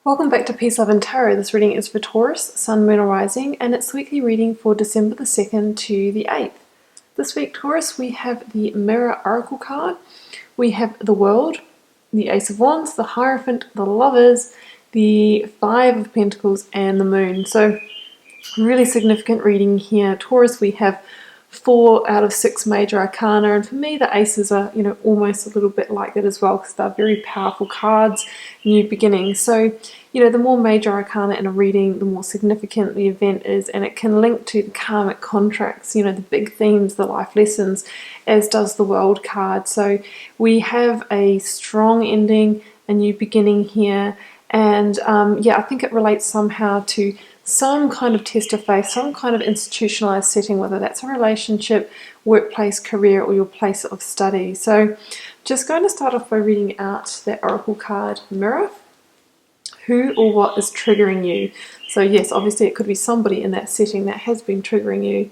Welcome back to Peace, Love and Tarot. This reading is for Taurus, Sun, Moon or Rising, and it's weekly reading for December the 2nd to the 8th. This week, Taurus, we have the Mirror Oracle card, we have the World, the Ace of Wands, the Hierophant, the Lovers, the Five of Pentacles, and the Moon. So, really significant reading here. Taurus, we have 4 out of 6 major arcana, and for me the aces are almost a little bit like that as well, because they're very powerful cards, new beginnings. So the more major arcana in a reading, the more significant the event is, and it can link to the karmic contracts, the big themes, the life lessons, as does the World card. So we have a strong ending, a new beginning here, and I think it relates somehow to some kind of test of faith, some kind of institutionalized setting, whether that's a relationship, workplace, career, or your place of study. So just going to start off by reading out that Oracle card, Mirror. Who or what is triggering you? So yes, obviously it could be somebody in that setting that has been triggering you.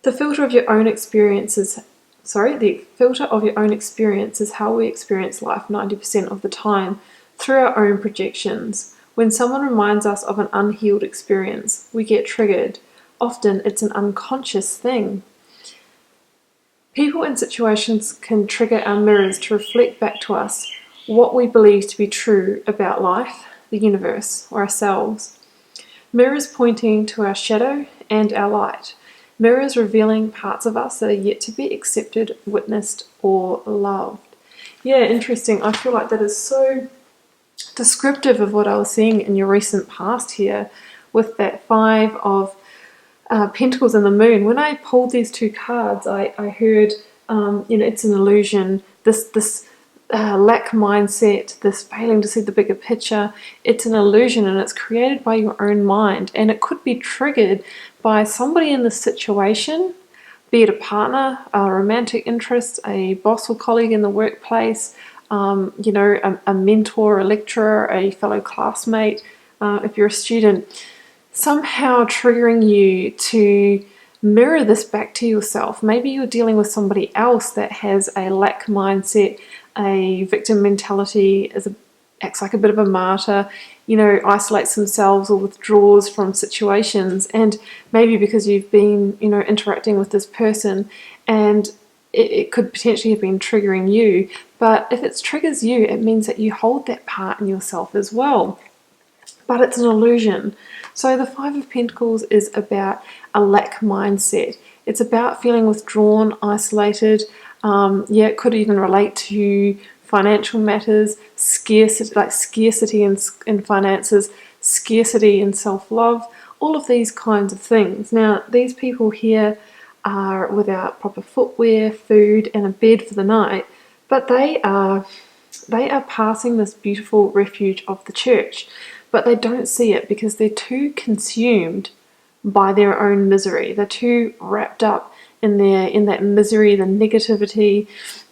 The filter of your own experiences, the filter of your own experience is how we experience life 90% of the time, through our own projections. When someone reminds us of an unhealed experience, we get triggered. Often it's an unconscious thing. People and situations can trigger our mirrors to reflect back to us what we believe to be true about life, the universe, or ourselves. Mirrors pointing to our shadow and our light. Mirrors revealing parts of us that are yet to be accepted, witnessed, or loved. Yeah, interesting. I feel like that is so descriptive of what I was seeing in your recent past here with that Five of Pentacles and the Moon. When I pulled these two cards, I heard, it's an illusion, this lack mindset, this failing to see the bigger picture. It's an illusion, and it's created by your own mind, and it could be triggered by somebody in this situation, be it a partner, a romantic interest, a boss or colleague in the workplace, a mentor, a lecturer, a fellow classmate, if you're a student, somehow triggering you to mirror this back to yourself. Maybe you're dealing with somebody else that has a lack mindset, a victim mentality, acts like a bit of a martyr, isolates themselves or withdraws from situations, and maybe because you've been, interacting with this person, and it could potentially have been triggering you. But if it triggers you, it means that you hold that part in yourself as well. But it's an illusion. So the Five of Pentacles is about a lack mindset. It's about feeling withdrawn, isolated. It could even relate to financial matters, scarcity in finances, scarcity in self-love, all of these kinds of things. Now, these people here are without proper footwear, food, and a bed for the night, but they are passing this beautiful refuge of the church, but they don't see it because they're too consumed by their own misery. They're too wrapped up in that misery, the negativity,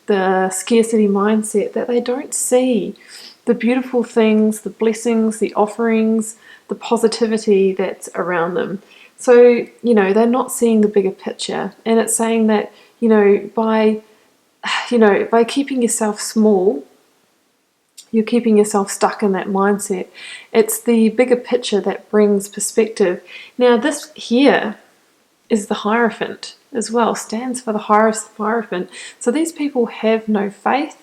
the scarcity mindset, that they don't see the beautiful things, the blessings, the offerings, the positivity that's around them. So, they're not seeing the bigger picture, and it's saying that, by keeping yourself small, you're keeping yourself stuck in that mindset. It's the bigger picture that brings perspective. Now, this here is the Hierophant as well, stands for the Hierophant. So these people have no faith.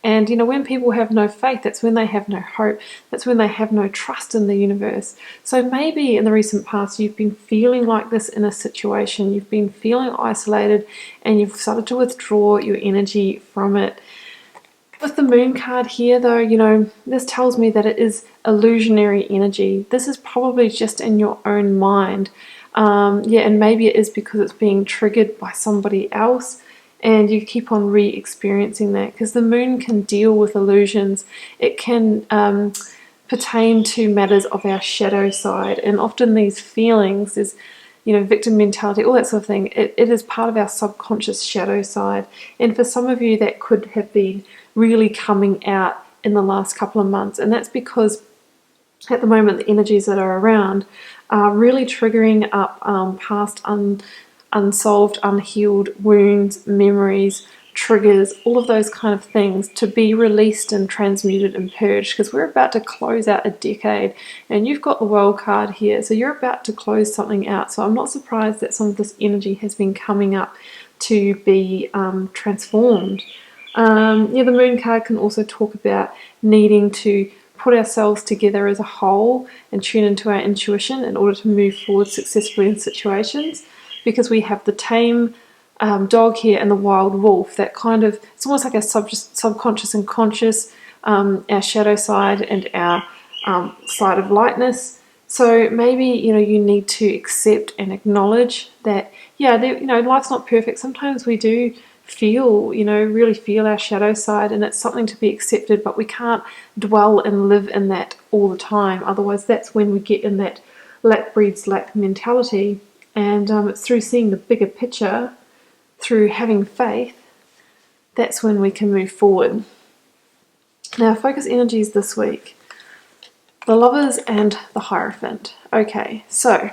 And, when people have no faith, that's when they have no hope. That's when they have no trust in the universe. So maybe in the recent past, you've been feeling like this in a situation. You've been feeling isolated, and you've started to withdraw your energy from it. With the Moon card here, though, this tells me that it is illusionary energy. This is probably just in your own mind. And maybe it is because it's being triggered by somebody else, and you keep on re-experiencing that, because the Moon can deal with illusions. It can pertain to matters of our shadow side, and often these feelings is, victim mentality, all that sort of thing. It is part of our subconscious shadow side, and for some of you that could have been really coming out in the last couple of months, and that's because at the moment the energies that are around are really triggering up past unsolved, unhealed wounds, memories, triggers, all of those kind of things to be released and transmuted and purged, because we're about to close out a decade, and you've got the World card here, so you're about to close something out. So I'm not surprised that some of this energy has been coming up to be transformed. Yeah, the Moon card can also talk about needing to put ourselves together as a whole and tune into our intuition in order to move forward successfully in situations, because we have the tame dog here and the wild wolf. That kind of, it's almost like our subconscious and conscious, our shadow side and our side of lightness. So maybe, you know, you need to accept and acknowledge that, yeah, you know, life's not perfect. Sometimes we do feel, you know, really feel our shadow side, and it's something to be accepted, but we can't dwell and live in that all the time. Otherwise, that's when we get in that lack breeds lack mentality. And it's through seeing the bigger picture, through having faith, that's when we can move forward. Now, focus energies this week: the Lovers and the Hierophant. Okay, so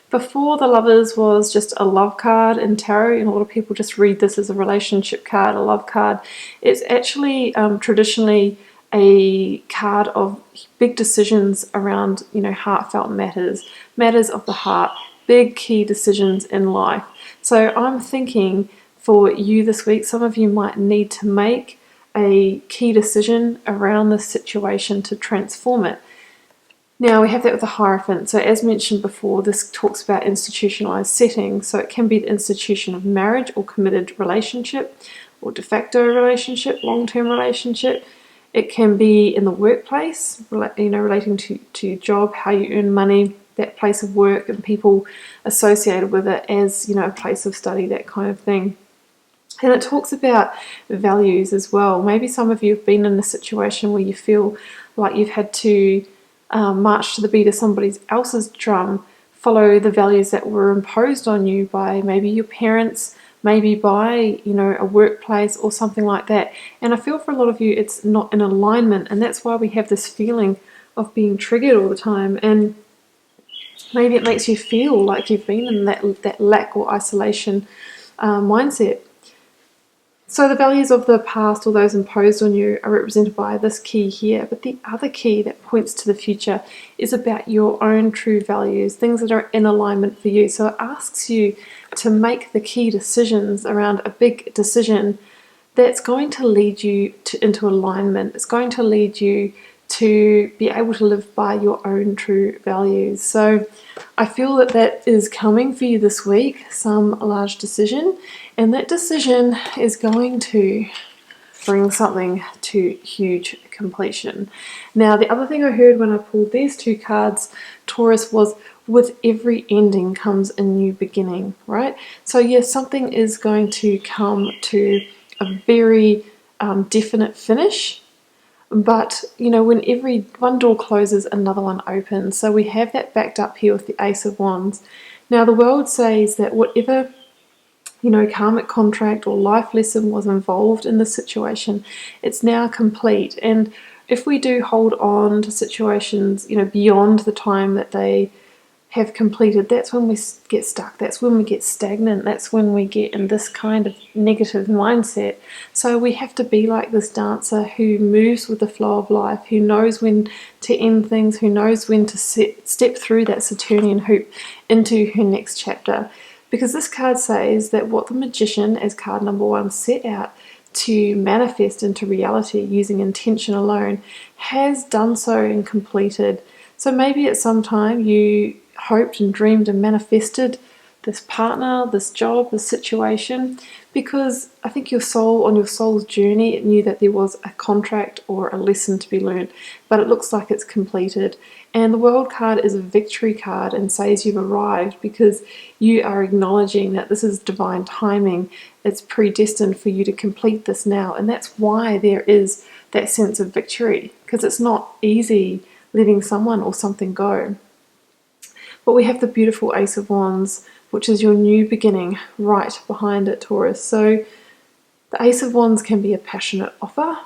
before, the Lovers was just a love card in tarot, and a lot of people just read this as a relationship card, a love card. It's actually traditionally a card of big decisions around, you know, heartfelt matters, matters of the heart, big key decisions in life. So I'm thinking for you this week, some of you might need to make a key decision around this situation to transform it. Now, we have that with the Hierophant. So as mentioned before, this talks about institutionalized settings. So it can be the institution of marriage or committed relationship or de facto relationship, long-term relationship. It can be in the workplace, you know, relating to job, how you earn money, that place of work and people associated with it as, you know, a place of study, that kind of thing. And it talks about values as well. Maybe some of you have been in a situation where you feel like you've had to march to the beat of somebody else's drum, follow the values that were imposed on you by maybe your parents, maybe by, you know, a workplace or something like that. And I feel for a lot of you it's not in alignment, and that's why we have this feeling of being triggered all the time. And maybe it makes you feel like you've been in that lack or isolation mindset. So the values of the past, or those imposed on you, are represented by this key here. But the other key that points to the future is about your own true values, things that are in alignment for you. So it asks you to make the key decisions around a big decision that's going to lead you into alignment. It's going to lead you to be able to live by your own true values. So I feel that that is coming for you this week, some large decision, and that decision is going to bring something to huge completion. Now, the other thing I heard when I pulled these two cards, Taurus, was with every ending comes a new beginning, right? So yes, something is going to come to a very definite finish. But, you know, when every one door closes, another one opens. So we have that backed up here with the Ace of Wands. Now, the world says that whatever, you know, karmic contract or life lesson was involved in this situation, it's now complete. And if we do hold on to situations, you know, beyond the time that they have completed, that's when we get stuck, that's when we get stagnant, that's when we get in this kind of negative mindset. So we have to be like this dancer who moves with the flow of life, who knows when to end things, who knows when to step through that Saturnian hoop into her next chapter. Because this card says that what the Magician, as card number 1, set out to manifest into reality using intention alone, has done so and completed. So maybe at some time you hoped and dreamed and manifested this partner, this job, this situation, because I think your soul, on your soul's journey, it knew that there was a contract or a lesson to be learned, but it looks like it's completed. And the World card is a victory card and says you've arrived because you are acknowledging that this is divine timing. It's predestined for you to complete this now, and that's why there is that sense of victory, because it's not easy letting someone or something go. But we have the beautiful Ace of Wands, which is your new beginning, right behind it, Taurus. So the Ace of Wands can be a passionate offer,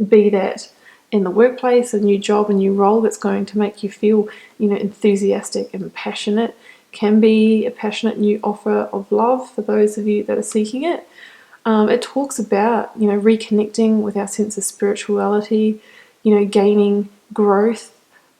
be that in the workplace, a new job, a new role that's going to make you feel, you know, enthusiastic and passionate. Can be a passionate new offer of love for those of you that are seeking it. It talks about, reconnecting with our sense of spirituality, gaining growth.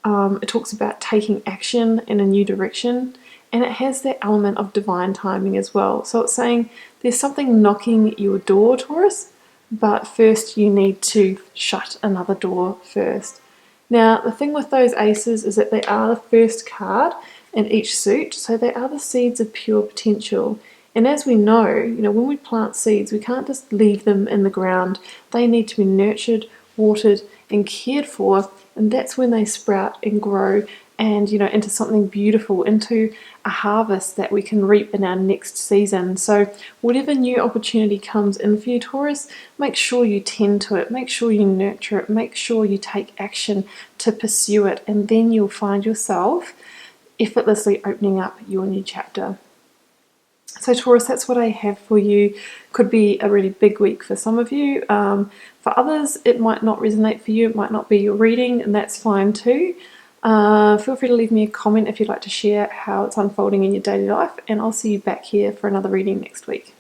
It talks about taking action in a new direction, and it has that element of divine timing as well. So it's saying there's something knocking at your door, Taurus, but first you need to shut another door first. Now, the thing with those aces is that they are the first card in each suit, so they are the seeds of pure potential. And as we know, when we plant seeds, we can't just leave them in the ground. They need to be nurtured, watered, and cared for, and that's when they sprout and grow and into something beautiful, into a harvest that we can reap in our next season. So whatever new opportunity comes in for you, Taurus, make sure you tend to it, make sure you nurture it, make sure you take action to pursue it, and then you'll find yourself effortlessly opening up your new chapter. So Taurus, that's what I have for you. Could be a really big week for some of you. For others, it might not resonate for you. It might not be your reading, and that's fine too. Feel free to leave me a comment if you'd like to share how it's unfolding in your daily life, and I'll see you back here for another reading next week.